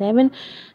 7।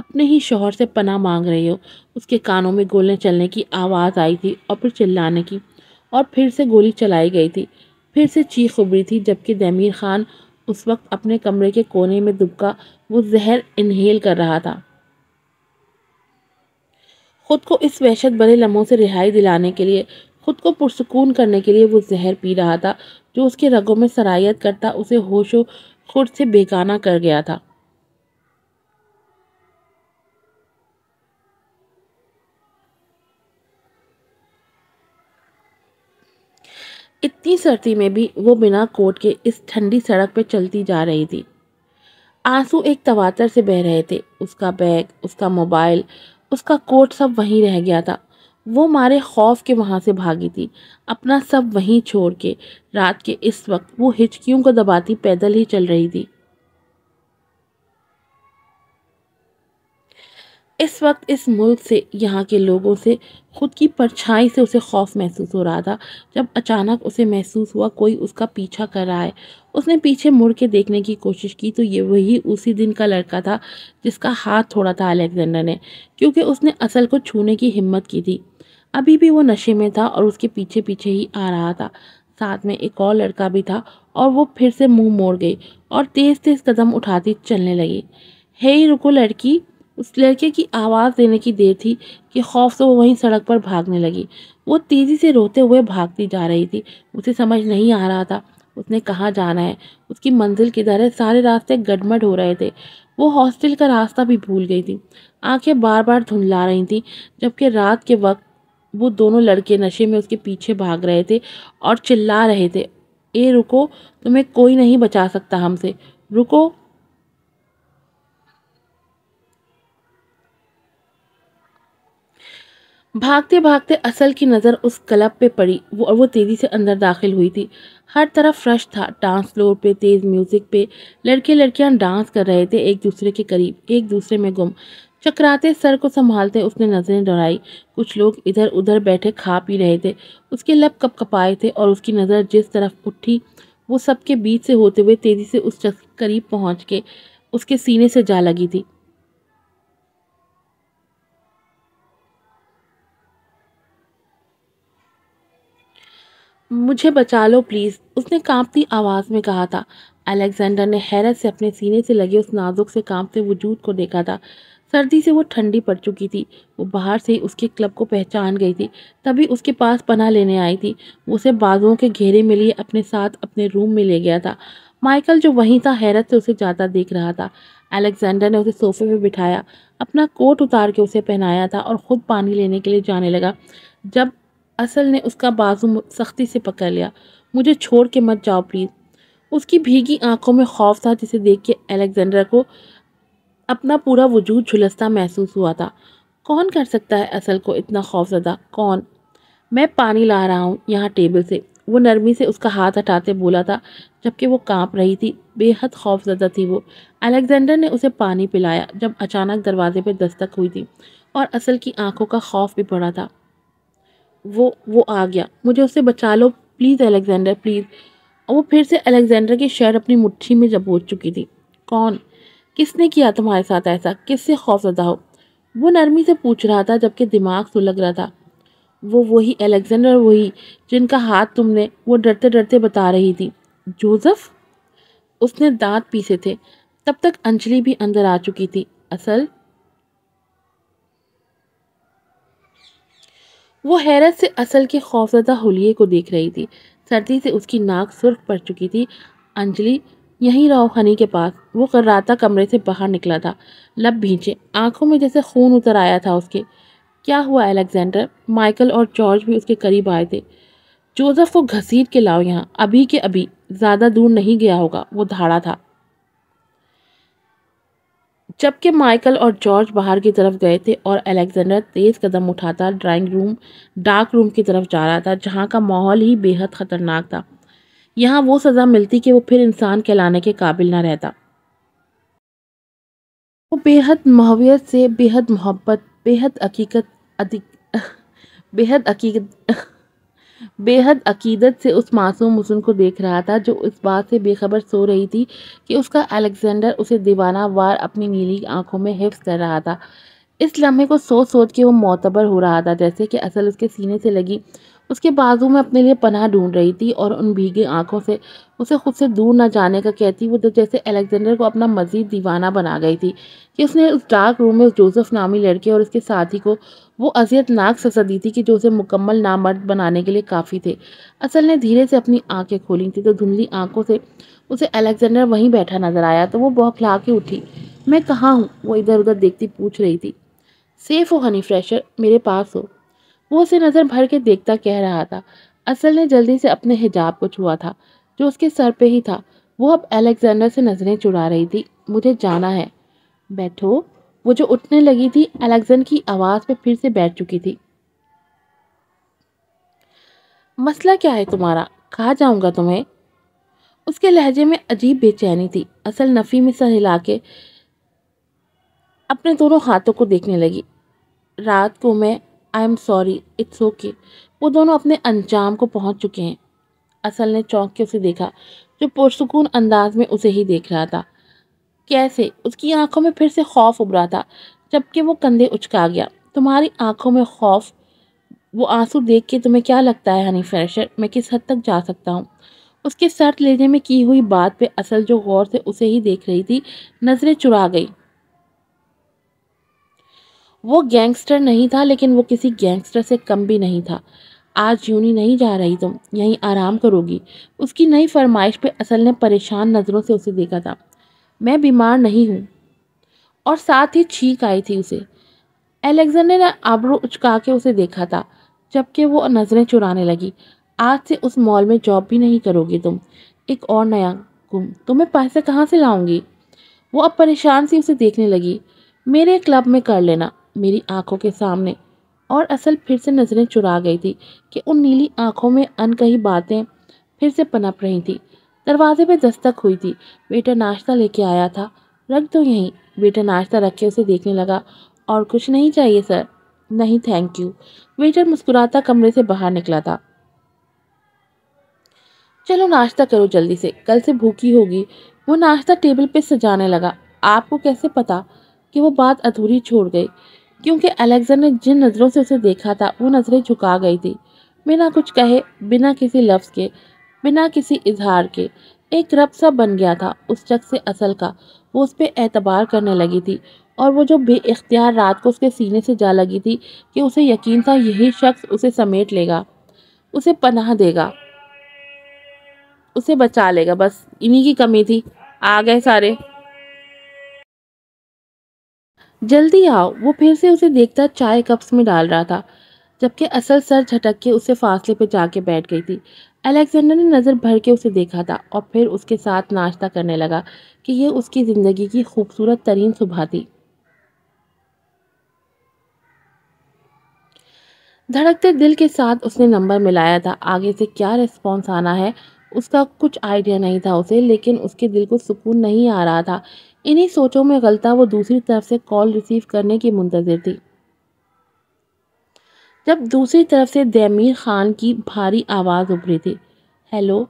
اپنے ہی شوہر سے پناہ مانگ رہی ہو۔ اس کے کانوں میں گولیں چلنے کی آواز آئی تھی اور پھر چلانے کی، اور پھر سے گولی چلائی گئی تھی، پھر سے چیخ ابری تھی، جبکہ دمیر خان اس وقت اپنے کمرے کے کونے میں دبکا وہ زہر انہیل کر رہا تھا۔ خود کو اس وحشت بھرے لمحوں سے رہائی دلانے کے لیے، خود کو پرسکون کرنے کے لیے وہ زہر پی رہا تھا جو اس کے رگوں میں سرایت کرتا اسے ہوش و خرد سے بیگانہ کر گیا تھا۔ اتنی سردی میں بھی وہ بنا کوٹ کے اس ٹھنڈی سڑک پہ چلتی جا رہی تھی۔ آنسو ایک تواتر سے بہ رہے تھے۔ اس کا بیگ، اس کا موبائل، اس کا کوٹ سب وہیں رہ گیا تھا۔ وہ مارے خوف کے وہاں سے بھاگی تھی، اپنا سب وہیں چھوڑ کے۔ رات کے اس وقت وہ ہچکیوں کو دباتی پیدل ہی چل رہی تھی۔ اس وقت اس ملک سے، یہاں کے لوگوں سے، خود کی پرچھائی سے اسے خوف محسوس ہو رہا تھا، جب اچانک اسے محسوس ہوا کوئی اس کا پیچھا کر رہا ہے۔ اس نے پیچھے مڑ کے دیکھنے کی کوشش کی تو یہ وہی اسی دن کا لڑکا تھا جس کا ہاتھ چھوڑا تھا الیگزینڈر نے، کیونکہ اس نے اصل کو چھونے کی ہمت کی تھی۔ ابھی بھی وہ نشے میں تھا اور اس کے پیچھے پیچھے ہی آ رہا تھا۔ ساتھ میں ایک اور لڑکا بھی تھا اور وہ پھر سے منہ موڑ گئی اور تیز تیز قدم اٹھاتی چلنے لگی۔ ہے رکو لڑکی! اس لڑکے کی آواز دینے کی دیر تھی کہ خوف سے وہ وہیں سڑک پر بھاگنے لگی۔ وہ تیزی سے روتے ہوئے بھاگتی جا رہی تھی۔ اسے سمجھ نہیں آ رہا تھا اس نے کہاں جانا ہے، اس کی منزل کدھر ہے۔ سارے راستے گڈمڈ ہو رہے تھے۔ وہ ہاسٹل کا راستہ بھی بھول گئی تھی۔ آنکھیں بار بار دھندلا رہی تھیں، جبکہ رات کے وقت وہ دونوں لڑکے نشے میں اس کے پیچھے بھاگ رہے تھے اور چلا رہے تھے، اے رکو! تمہیں کوئی نہیں بچا سکتا ہم سے، رکو! بھاگتے بھاگتے اصل کی نظر اس کلب پہ پڑی اور وہ تیزی سے اندر داخل ہوئی تھی۔ ہر طرف رش تھا، ڈانس فلور پہ تیز میوزک پہ لڑکے لڑکیاں ڈانس کر رہے تھے، ایک دوسرے کے قریب، ایک دوسرے میں گم۔ چکراتے سر کو سنبھالتے اس نے نظریں دوڑائی۔ کچھ لوگ ادھر ادھر بیٹھے کھا پی رہے تھے، اس کے لب کپ کپائے تھے اور اس کی نظر جس طرف اٹھی وہ سب کے بیچ سے ہوتے ہوئے تیزی سے اس شخص کے قریب پہنچ کے اس کے سینے سے جا لگی تھی۔ مجھے بچا لو پلیز، اس نے کانپتی آواز میں کہا تھا۔ الیگزینڈر نے حیرت سے اپنے سینے سے لگے اس نازک سے کانپتے وجود کو دیکھا تھا۔ سردی سے وہ ٹھنڈی پڑ چکی تھی۔ وہ باہر سے ہی اس کے کلب کو پہچان گئی تھی، تبھی اس کے پاس پناہ لینے آئی تھی۔ وہ اسے بازوؤں کے گھیرے میں لیے اپنے ساتھ اپنے روم میں لے گیا تھا۔ مائیکل جو وہیں تھا حیرت سے اسے جاتا دیکھ رہا تھا۔ الیگزینڈر نے اسے صوفے پہ بٹھایا، اپنا کوٹ اتار کے اسے پہنایا تھا اور خود پانی لینے کے لیے جانے لگا، جب اصل نے اس کا بازو سختی سے پکڑ لیا۔ مجھے چھوڑ کے مت جاؤ پلیز۔ اس کی بھیگی آنکھوں میں خوف تھا جسے دیکھ کے الیگزینڈر کو اپنا پورا وجود جھلستا محسوس ہوا تھا۔ کون کر سکتا ہے اصل کو اتنا خوف زدہ؟ کون؟ میں پانی لا رہا ہوں یہاں ٹیبل سے، وہ نرمی سے اس کا ہاتھ ہٹاتے بولا تھا، جبکہ وہ کانپ رہی تھی، بے حد خوف زدہ تھی وہ۔ الیگزینڈر نے اسے پانی پلایا جب اچانک دروازے پہ دستک ہوئی تھی اور اصل کی آنکھوں کا خوف بھی بڑھا تھا۔ وہ آ گیا، مجھے اس سے بچا لو پلیز الیگزینڈر پلیز۔ اور وہ پھر سے الیگزینڈر کی شرٹ اپنی مٹھی میں دبوچ چکی تھی۔ کون؟ کس نے کیا تمہارے ساتھ ایسا؟ کس سے خوف زدہ ہو؟ وہ نرمی سے پوچھ رہا تھا جبکہ دماغ سلگ رہا تھا۔ وہی الیگزینڈر، وہی جن کا ہاتھ تم نے، وہ ڈرتے ڈرتے بتا رہی تھی۔ جوزف؟ اس نے دانت پیسے تھے۔ تب تک انجلی بھی اندر آ چکی تھی۔ اصل؟ وہ حیرت سے اصل کے خوفزدہ حلیے کو دیکھ رہی تھی۔ سردی سے اس کی ناک سرخ پڑ چکی تھی۔ انجلی، یہیں رہو ہنی کے پاس۔ وہ کراتا کمرے سے باہر نکلا تھا، لب بھینچے، آنکھوں میں جیسے خون اتر آیا تھا اس کے۔ کیا ہوا الیگزینڈر؟ مائیکل اور جارج بھی اس کے قریب آئے تھے۔ جوزف کو گھسیٹ کے لاؤ یہاں، ابھی کے ابھی، زیادہ دور نہیں گیا ہوگا، وہ دھاڑا تھا۔ جبکہ مائیکل اور جارج باہر کی طرف گئے تھے اور الیگزینڈر تیز قدم اٹھاتا ڈارک روم کی طرف جا رہا تھا، جہاں کا ماحول ہی بے حد خطرناک تھا۔ یہاں وہ سزا ملتی کہ وہ پھر انسان کہلانے کے قابل نہ رہتا۔ وہ بے حد محویت سے، بے حد محبت، بے حد عقیدت بے حد عقیدت سے اس معصوم حسن کو دیکھ رہا تھا جو اس بات سے بے خبر سو رہی تھی کہ اس کا الیگزینڈر اسے دیوانہ وار اپنی نیلی آنکھوں میں حفظ کر رہا تھا۔ اس لمحے کو سوچ سوچ کے وہ معتبر ہو رہا تھا، جیسے کہ اصل اس کے سینے سے لگی اس کے بازو میں اپنے لیے پناہ ڈھونڈ رہی تھی اور ان بھیگے آنکھوں سے اسے خود سے دور نہ جانے کا کہتی وہ جیسے الیگزینڈر کو اپنا مزید دیوانہ بنا گئی تھی کہ اس نے اس ڈارک روم میں اس جوزف نامی لڑکے اور اس کے ساتھی کو وہ اذیت ناک سزا دی تھی کہ جو اسے مکمل نامرد بنانے کے لیے کافی تھے۔ اصل نے دھیرے سے اپنی آنکھیں کھولی تھی تو دھندلی آنکھوں سے اسے الیگزینڈر وہیں بیٹھا نظر آیا تو وہ بوکھلا کے اٹھی۔ میں کہاں ہوں؟ وہ ادھر ادھر دیکھتی پوچھ رہی تھی۔ سیف ہو ہنی فریشر، میرے پاس ہو، وہ اسے نظر بھر کے دیکھتا کہہ رہا تھا۔ اصل نے جلدی سے اپنے حجاب کو چھوا تھا جو اس کے سر پہ ہی تھا۔ وہ اب الیگزینڈر سے نظریں چرا رہی تھی۔ مجھے جانا ہے۔ بیٹھو۔ وہ جو اٹھنے لگی تھی الیگزینڈر کی آواز پہ پھر سے بیٹھ چکی تھی۔ مسئلہ کیا ہے تمہارا؟ کہاں جاؤں گا تمہیں؟ اس کے لہجے میں عجیب بے چینی تھی۔ اصل نفی میں سر ہلا کے اپنے دونوں ہاتھوں کو دیکھنے لگی۔ رات کو میں I am sorry it's okay. وہ دونوں اپنے انجام کو پہنچ چکے ہیں۔ اصل نے چونک کے اسے دیکھا جو پرسکون انداز میں اسے ہی دیکھ رہا تھا۔ کیسے؟ اس کی آنکھوں میں پھر سے خوف ابھرا تھا جبکہ وہ کندھے اچکا گیا۔ تمہاری آنکھوں میں خوف؟ وہ آنسو دیکھ کے تمہیں کیا لگتا ہے ہنی فریشر میں کس حد تک جا سکتا ہوں؟ اس کے سر لینے میں کی ہوئی بات پہ اصل جو غور سے اسے ہی دیکھ رہی تھی نظریں چرا گئی۔ وہ گینگسٹر نہیں تھا لیکن وہ کسی گینگسٹر سے کم بھی نہیں تھا۔ آج یونی نہیں جا رہی تم، یہیں آرام کرو گی؟ اس کی نئی فرمائش پہ اصل نے پریشان نظروں سے اسے دیکھا تھا۔ میں بیمار نہیں ہوں، اور ساتھ ہی چھینک آئی تھی اسے۔ الیگزینڈر نے آبرو اچکا کے اسے دیکھا تھا جبکہ وہ نظریں چرانے لگی۔ آج سے اس مال میں جاب بھی نہیں کرو گی تم، ایک اور نیا گم، تمہیں پیسے کہاں سے لاؤں گی؟ وہ اب پریشان سی اسے دیکھنے لگی۔ میرے کلب میں کر لینا، میری آنکھوں کے سامنے۔ اور اصل پھر سے نظریں چرا گئی تھی کہ ان نیلی آنکھوں میں ان کہی باتیں پھر سے پنپ رہی تھی۔ دروازے پہ دستک ہوئی تھی۔ ویٹر ناشتہ لے کے آیا تھا، رکھ دو یہیں۔ ویٹر ناشتہ رکھ کے اسے دیکھنے لگا۔ اور کچھ نہیں چاہیے سر؟ نہیں تھینک یو۔ ویٹر مسکراتا کمرے سے باہر نکلا تھا۔ چلو ناشتہ کرو جلدی سے، کل سے بھوکی ہوگی۔ وہ ناشتہ ٹیبل پہ سجانے لگا۔ آپ کو کیسے پتا؟ کہ وہ بات ادھوری چھوڑ گئی کیونکہ الیگزینڈر نے جن نظروں سے اسے دیکھا تھا وہ نظریں جھکا گئی تھی۔ بنا کچھ کہے، بنا کسی لفظ کے، بنا کسی اظہار کے، ایک رب سا بن گیا تھا اس شخص سے اصل کا۔ وہ اس پہ اعتبار کرنے لگی تھی اور وہ جو بے اختیار رات کو اس کے سینے سے جا لگی تھی کہ اسے یقین تھا یہی شخص اسے سمیٹ لے گا، اسے پناہ دے گا، اسے بچا لے گا، بس انہی کی کمی تھی۔ آ گئے سارے، جلدی آؤ۔ وہ پھر سے اسے دیکھتا چائے کپس میں ڈال رہا تھا جبکہ اصل سر جھٹک کے اسے فاصلے پہ جا کے بیٹھ گئی تھی۔ الیگزینڈر نے نظر بھر کے اسے دیکھا تھا اور پھر اس کے ساتھ ناشتہ کرنے لگا کہ یہ اس کی زندگی کی خوبصورت ترین صبح تھی۔ دھڑکتے دل کے ساتھ اس نے نمبر ملایا تھا۔ آگے سے کیا ریسپانس آنا ہے اس کا کچھ آئیڈیا نہیں تھا اسے، لیکن اس کے دل کو سکون نہیں آ رہا تھا۔ انہی سوچوں میں غلطہ وہ دوسری طرف سے کال ریسیو کرنے کی منتظر تھی جب دوسری طرف سے دیمیر خان کی بھاری آواز ابھری تھی۔ ہیلو؟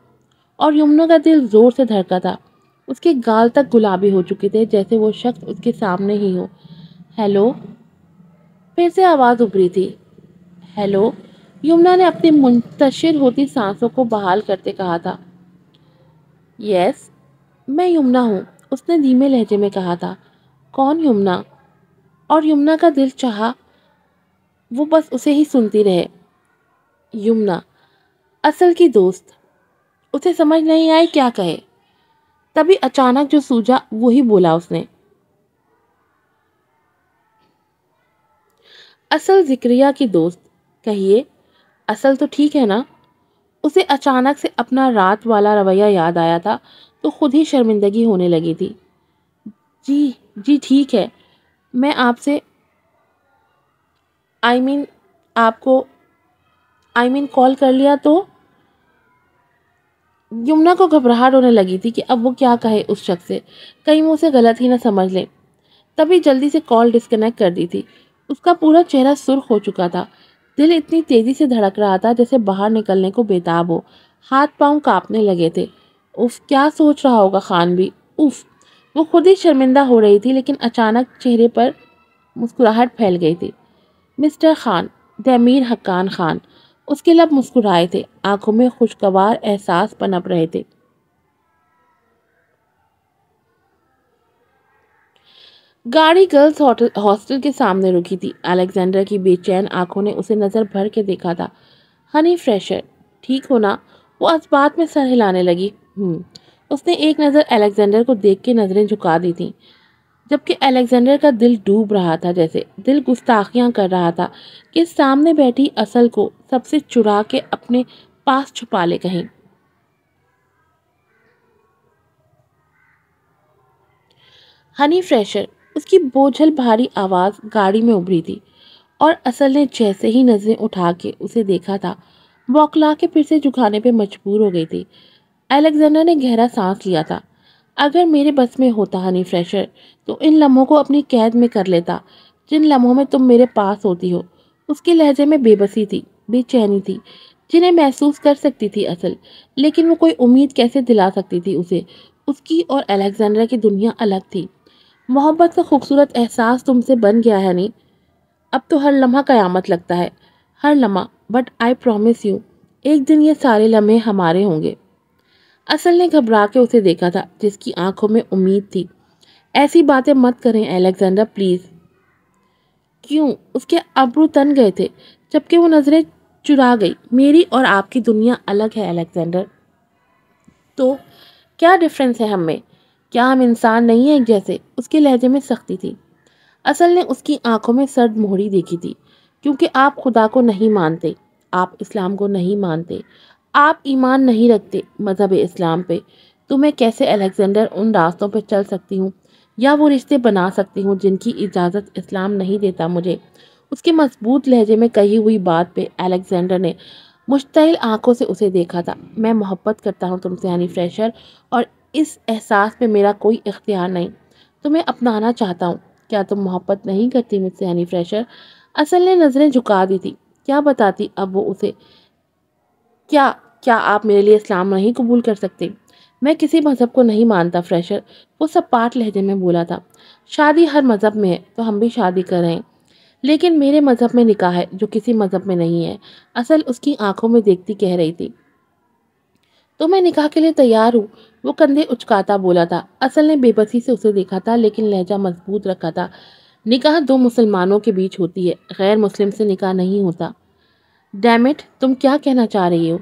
اور یمنا کا دل زور سے دھڑکا تھا۔ اس کے گال تک گلابی ہو چکے تھے جیسے وہ شخص اس کے سامنے ہی ہو۔ ہیلو؟ پھر سے آواز ابھری تھی۔ ہیلو؟ یمنا نے اپنی منتشر ہوتی سانسوں کو بحال کرتے کہا تھا۔ یس، میں یمنا ہوں، اس نے دھیمے لہجے میں کہا تھا۔ کون یمنا؟ اور یمنا کا دل چاہا وہ بس اسے ہی سنتی رہے۔ یمنا، اصل کی دوست۔ اسے سمجھ نہیں آئی کیا کہے، تبھی اچانک جو سوجا وہی بولا اس نے۔ اصل ذکریہ کی دوست، کہیے اصل تو ٹھیک ہے نا؟ اسے اچانک سے اپنا رات والا رویہ یاد آیا تھا تو خود ہی شرمندگی ہونے لگی تھی۔ جی جی ٹھیک ہے، میں آپ سے آپ کو کال کر لیا تو؟ یمنا کو گھبراہٹ ہونے لگی تھی کہ اب وہ کیا کہے اس شخص سے، کہیں وہ اسے غلط ہی نہ سمجھ لے، تبھی جلدی سے کال ڈسکنیکٹ کر دی تھی۔ اس کا پورا چہرہ سرخ ہو چکا تھا، دل اتنی تیزی سے دھڑک رہا تھا جیسے باہر نکلنے کو بےتاب ہو، ہاتھ پاؤں کانپنے لگے تھے۔ اف، کیا سوچ رہا ہوگا خان بھی، اف۔ وہ خود ہی شرمندہ ہو رہی تھی، لیکن اچانک چہرے پر مسکراہٹ پھیل گئی تھی۔ مسٹر خان، تعمیر حقان خان۔ اس کے لب مسکرائے تھے، آنکھوں میں خوشگوار احساس پنپ رہے تھے۔ گاڑی گرلز ہاسٹل کے سامنے رکی تھی۔ الیگزینڈر کی بے چین آنکھوں نے اسے نظر بھر کے دیکھا تھا۔ ہنی فریشر، ٹھیک ہو نا؟ وہ اس بات میں سر ہلانے لگی۔ اس نے ایک نظر الیگزینڈر کو دیکھ کے نظریں جھکا دی تھیں، جبکہ الیگزینڈر کا دل ڈوب رہا تھا، جیسے دل گستاخیاں کر رہا تھا کہ سامنے بیٹھی اصل کو سب سے چرا کے اپنے پاس چھپا لے کہیں۔ ہنی فریشر، اس کی بوجھل بھاری آواز گاڑی میں ابھری تھی، اور اصل نے جیسے ہی نظریں اٹھا کے اسے دیکھا تھا، بوکھلا کے پھر سے جھکانے پہ مجبور ہو گئی تھی۔ الیگزینڈر نے گہرا سانس لیا تھا۔ اگر میرے بس میں ہوتا ہنی فریشر، تو ان لمحوں کو اپنی قید میں کر لیتا، جن لمحوں میں تم میرے پاس ہوتی ہو۔ اس کے لہجے میں بے بسی تھی، بے چینی تھی، جنہیں محسوس کر سکتی تھی اصل، لیکن وہ کوئی امید کیسے دلا سکتی تھی اسے؟ اس کی اور الیگزینڈر کی دنیا الگ تھی۔ محبت کا خوبصورت احساس تم سے بن گیا ہے نہیں؟ اب تو ہر لمحہ قیامت لگتا ہے، ہر لمحہ، بٹ آئی پرومس یو، ایک دن یہ سارے لمحے ہمارے ہوں گے۔ اصل نے گھبرا کے اسے دیکھا تھا، جس کی آنکھوں میں امید تھی۔ ایسی باتیں مت کریں الیگزینڈر، پلیز۔ کیوں؟ اس کے ابرو تن گئے تھے، جبکہ وہ نظریں چرا گئی۔ میری اور آپ کی دنیا الگ ہے الیگزینڈر۔ تو کیا ڈفرنس ہے ہم میں؟ کیا ہم انسان نہیں ہیں ایک جیسے؟ اس کے لہجے میں سختی تھی۔ اصل نے اس کی آنکھوں میں سرد مہری دیکھی تھی۔ کیونکہ آپ خدا کو نہیں مانتے، آپ اسلام کو نہیں مانتے، آپ ایمان نہیں رکھتے مذہب اسلام پہ، تو میں کیسے الیگزینڈر ان راستوں پہ چل سکتی ہوں یا وہ رشتے بنا سکتی ہوں جن کی اجازت اسلام نہیں دیتا مجھے؟ اس کے مضبوط لہجے میں کہی ہوئی بات پہ الیگزینڈر نے مشتعل آنکھوں سے اسے دیکھا تھا۔ میں محبت کرتا ہوں تم سے ہنی فریشر، اور اس احساس پہ میرا کوئی اختیار نہیں۔ تمہیں اپنانا چاہتا ہوں۔ کیا تم محبت نہیں کرتی مجھ سے ہنی فریشر؟ اصل نے نظریں جھکا دی تھی۔ کیا بتاتی اب وہ اسے؟ کیا آپ میرے لیے اسلام نہیں قبول کر سکتے؟ میں کسی مذہب کو نہیں مانتا فریشر، وہ سپاٹ لہجے میں بولا تھا۔ شادی ہر مذہب میں ہے، تو ہم بھی شادی کر رہے ہیں، لیکن میرے مذہب میں نکاح ہے جو کسی مذہب میں نہیں ہے۔ اصل اس کی آنکھوں میں دیکھتی کہہ رہی تھی۔ تو میں نکاح کے لیے تیار ہوں، وہ کندھے اچکاتا بولا تھا۔ اصل نے بے بسی سے اسے دیکھا تھا، لیکن لہجہ مضبوط رکھا تھا۔ نکاح دو مسلمانوں کے بیچ ہوتی ہے، غیر مسلم سے نکاح نہیں ہوتا۔ ڈیم اٹ، تم کیا کہنا چاہ رہی ہو؟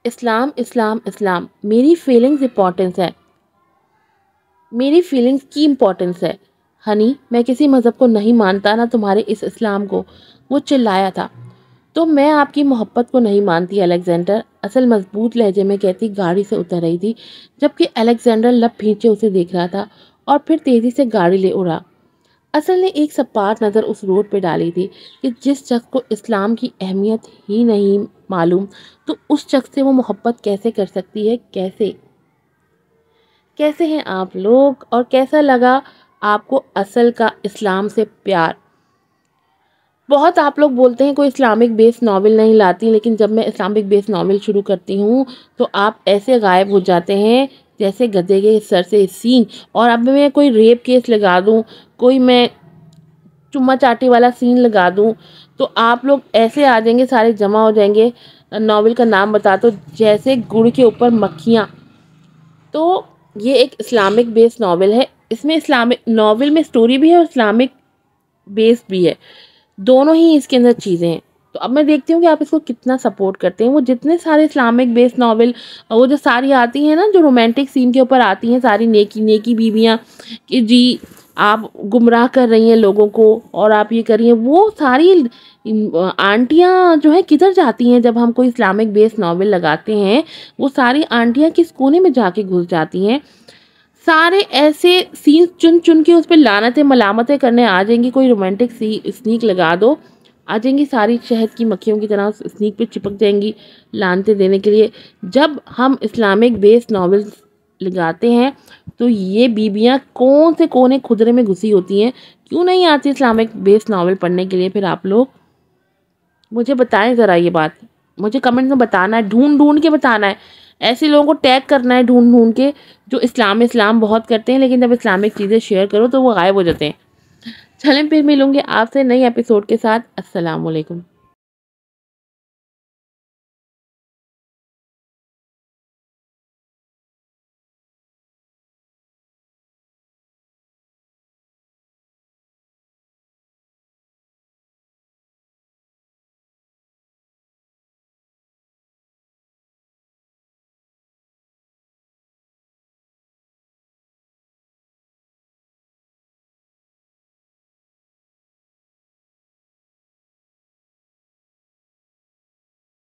اسلام اسلام اسلام، میری فیلنگز امپورٹنس ہے، میری فیلنگز کی امپورٹنس ہے۔ ہنی، میں کسی مذہب کو نہیں مانتا، نہ تمہارے اس اسلام کو، وہ چلایا تھا۔ تو میں آپ کی محبت کو نہیں مانتی الیگزینڈر، اصل مضبوط لہجے میں کہتی گاڑی سے اتر رہی تھی، جبکہ الیگزینڈر لب بھینچے اسے دیکھ رہا تھا، اور پھر تیزی سے گاڑی لے اڑا۔ اصل نے ایک سپاٹ نظر اس روڈ پہ ڈالی تھی کہ جس شخص کو اسلام کی اہمیت ہی نہیں معلوم، تو اس شخص سے وہ محبت کیسے کر سکتی ہے؟ کیسے ہیں آپ لوگ، اور کیسا لگا آپ کو اصل کا اسلام سے پیار؟ بہت آپ لوگ بولتے ہیں کوئی اسلامک بیس ناول نہیں لاتی، لیکن جب میں اسلامک بیس ناول شروع کرتی ہوں تو آپ ایسے غائب ہو جاتے ہیں جیسے گدھے کے سر سے سینگ۔ اور اب میں کوئی ریپ کیس لگا دوں، کوئی میں چما چاٹی والا سین لگا دوں، تو آپ لوگ ایسے آ جائیں گے، سارے جمع ہو جائیں گے۔ ناول کا نام بتا تو جیسے گڑ کے اوپر مکھیاں۔ تو یہ ایک اسلامک بیس ناول ہے، اس میں اسلامک ناول میں سٹوری بھی ہے اور اسلامک بیس بھی ہے، دونوں ہی اس کے اندر چیزیں ہیں۔ تو اب میں دیکھتی ہوں کہ آپ اس کو کتنا سپورٹ کرتے ہیں۔ وہ جتنے سارے اسلامک بیس ناول، وہ جو ساری آتی ہیں نا، جو رومانٹک سین کے اوپر آتی ہیں، ساری نیکی بیویاں کہ جی آپ گمراہ کر رہی ہیں لوگوں کو اور آپ یہ کر رہی ہیں، وہ ساری آنٹیاں جو ہیں کدھر جاتی ہیں جب ہم کوئی اسلامک بیس ناول لگاتے ہیں؟ وہ ساری آنٹیاں کس کونے میں جا کے گھس جاتی ہیں؟ سارے ایسے سین چن چن کے اس پہ لعنتیں ملامتیں کرنے آ جائیں گی۔ کوئی رومانٹک سنیک لگا دو، آ جائیں گی ساری شہد کی مکھیوں کی طرح سنیک پہ چپک جائیں گی لعنتیں دینے کے لیے۔ جب ہم اسلامک بیس ناول لگاتے ہیں تو یہ بیبیاں کون سے کونے خدرے میں گھسی ہوتی ہیں؟ کیوں نہیں آتی اسلامک بیس ناول پڑھنے کے لیے پھر آپ لوگ؟ مجھے بتائیں ذرا یہ بات، مجھے کمنٹ میں بتانا ہے، ڈھونڈ ڈھونڈ کے بتانا ہے، ایسے لوگوں کو ٹیگ کرنا ہے ڈھونڈ ڈھونڈ کے جو اسلام بہت کرتے ہیں لیکن جب اسلامک چیزیں شیئر کرو تو وہ غائب ہو جاتے ہیں۔ چلیں پھر ملوں گے آپ سے نئی ایپیسوڈ کے ساتھ۔ السلام علیکم۔